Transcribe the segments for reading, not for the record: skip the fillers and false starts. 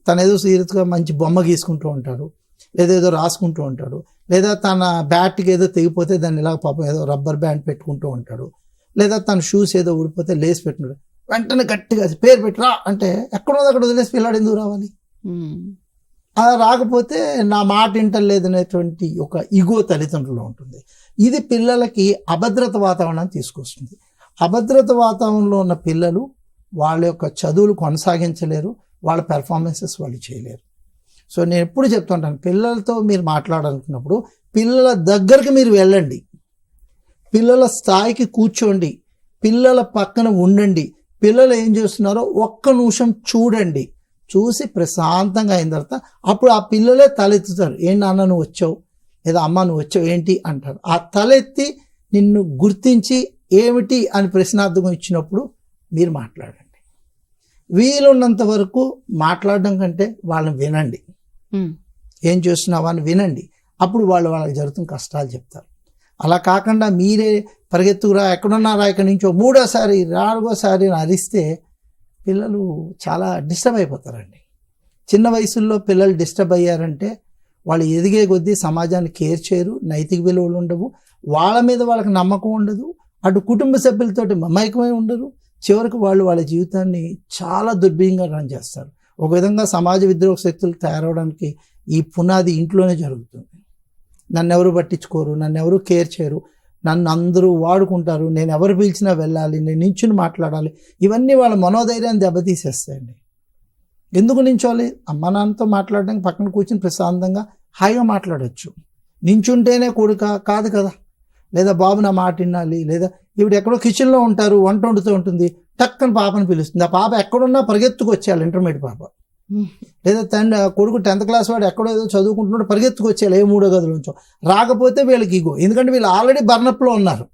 తను ఏదో సీరియస్గా మంచి బొమ్మ గీసుకుంటూ ఉంటాడు, లేదా ఏదో రాసుకుంటూ ఉంటాడు, లేదా తన బ్యాట్కి ఏదో తెగిపోతే దాన్ని ఇలా పాపం ఏదో రబ్బర్ బ్యాండ్ పెట్టుకుంటూ ఉంటాడు, లేదా తన షూస్ ఏదో ఊడిపోతే లేస్ పెట్టుకుంటాడు. వెంటనే గట్టిగా పేరు పెట్టరా అంటే ఎక్కడో అక్కడ వదిలేసి పిల్లాడు ఎందుకు రావాలి? అలా రాకపోతే నా మాట వింటలేదనేటువంటి ఒక ఇగో తల్లిదండ్రులు ఉంటుంది. ఇది పిల్లలకి అభద్రత వాతావరణాన్ని తీసుకొస్తుంది. అభద్రత వాతావరణంలో ఉన్న పిల్లలు వాళ్ళ యొక్క చదువులు కొనసాగించలేరు, వాళ్ళ పెర్ఫార్మెన్సెస్ వాళ్ళు చేయలేరు. సో నేను ఎప్పుడు చెప్తుంటాను, పిల్లలతో మీరు మాట్లాడాలనుకున్నప్పుడు పిల్లల దగ్గరికి మీరు వెళ్ళండి, పిల్లల స్థాయికి కూర్చోండి, పిల్లల పక్కన ఉండండి, పిల్లలు ఏం చేస్తున్నారో ఒక్క నిమిషం చూడండి. చూసి ప్రశాంతంగా అయిన తర్వాత అప్పుడు ఆ పిల్లలే తలెత్తుతారు. ఏంటి నాన్న నువ్వు వచ్చావు, లేదా అమ్మ నువ్వు వచ్చావు ఏంటి అంటారు. ఆ తలెత్తి నిన్ను గుర్తించి ఏమిటి అని ప్రశ్నార్థకం ఇచ్చినప్పుడు మీరు మాట్లాడండి. వీలున్నంత వరకు మాట్లాడడం కంటే వాళ్ళని వినండి, ఏం చేస్తున్నావా అని వినండి. అప్పుడు వాళ్ళకి జరుగుతున్న కష్టాలు చెప్తారు. అలా కాకుండా మీరే పరిగెత్తుకురా ఎక్కడున్నారా ఇక్కడి నుంచో 3వ సారి 4వ సారి అరిస్తే పిల్లలు చాలా డిస్టర్బ్ అయిపోతారండి. చిన్న వయసుల్లో పిల్లలు డిస్టర్బ్ అయ్యారంటే వాళ్ళు ఎదిగే కొద్దీ సమాజాన్ని కేర్ చేయరు, నైతిక విలువలు ఉండవు, వాళ్ళ మీద వాళ్ళకి నమ్మకం ఉండదు, అటు కుటుంబ సభ్యులతోటి మమైకమై ఉండరు. చివరికి వాళ్ళ జీవితాన్ని చాలా దుర్భంగా రన్ చేస్తారు. ఒక విధంగా సమాజ విద్రోహ శక్తులు తయారవడానికి ఈ పునాది ఇంట్లోనే జరుగుతుంది. నన్ను ఎవరు పట్టించుకోరు, నన్ను ఎవరు కేర్ చేయరు, నన్ను అందరూ వాడుకుంటారు, నేను ఎవరు పిలిచినా వెళ్ళాలి, నేను నించుని మాట్లాడాలి, ఇవన్నీ వాళ్ళ మనోధైర్యాన్ని దెబ్బతీసేస్తాయండి. ఎందుకు నించోవాలి? అమ్మ నాన్నతో మాట్లాడడానికి పక్కన కూర్చుని ప్రశాంతంగా హాయిగా మాట్లాడచ్చు. నించుంటేనే కొడుక కాదు కదా. లేదా బాబు నా మాట వినాలి, లేదా ఇప్పుడు ఎక్కడో కిచెన్లో ఉంటారు, వంట వండుతూ ఉంటుంది, టక్కని పాపను పిలుస్తుంది. ఆ పాప ఎక్కడున్నా పరిగెత్తుకు వచ్చేయాలి, ఇంటర్మీడియట్ పాప, లేదా కొడుకు 10th క్లాస్ వాడు ఎక్కడో ఏదో చదువుకుంటున్నాడు, పరిగెత్తుకు వచ్చేయాలి 3వ గదిలోంచో. రాకపోతే వీళ్ళకి ఇగో, ఎందుకంటే వీళ్ళు ఆల్రెడీ బర్నప్లో ఉన్నారు.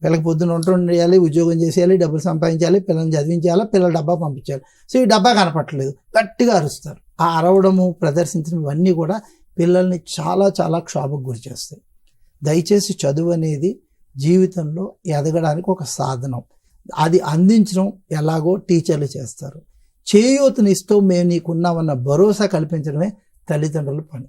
వీళ్ళకి పొద్దున్న వంట వండేయాలి, ఉద్యోగం చేసేయాలి, డబ్బులు సంపాదించాలి, పిల్లల్ని చదివించాలి, పిల్లల డబ్బా పంపించాలి. సో ఈ డబ్బా కనపట్టలేదు, గట్టిగా అరుస్తారు. ఆ అరవడము ప్రదర్శించడం ఇవన్నీ కూడా పిల్లల్ని చాలా చాలా క్షోభకు గురి చేస్తాయి. దయచేసి చదువు అనేది జీవితంలో ఎదగడానికి ఒక సాధనం. అది అందించడం ఎలాగో టీచర్లు చేస్తారు. చేయూతనిస్తూ మేము నీకున్నామన్న భరోసా కల్పించడమే తల్లిదండ్రుల పని.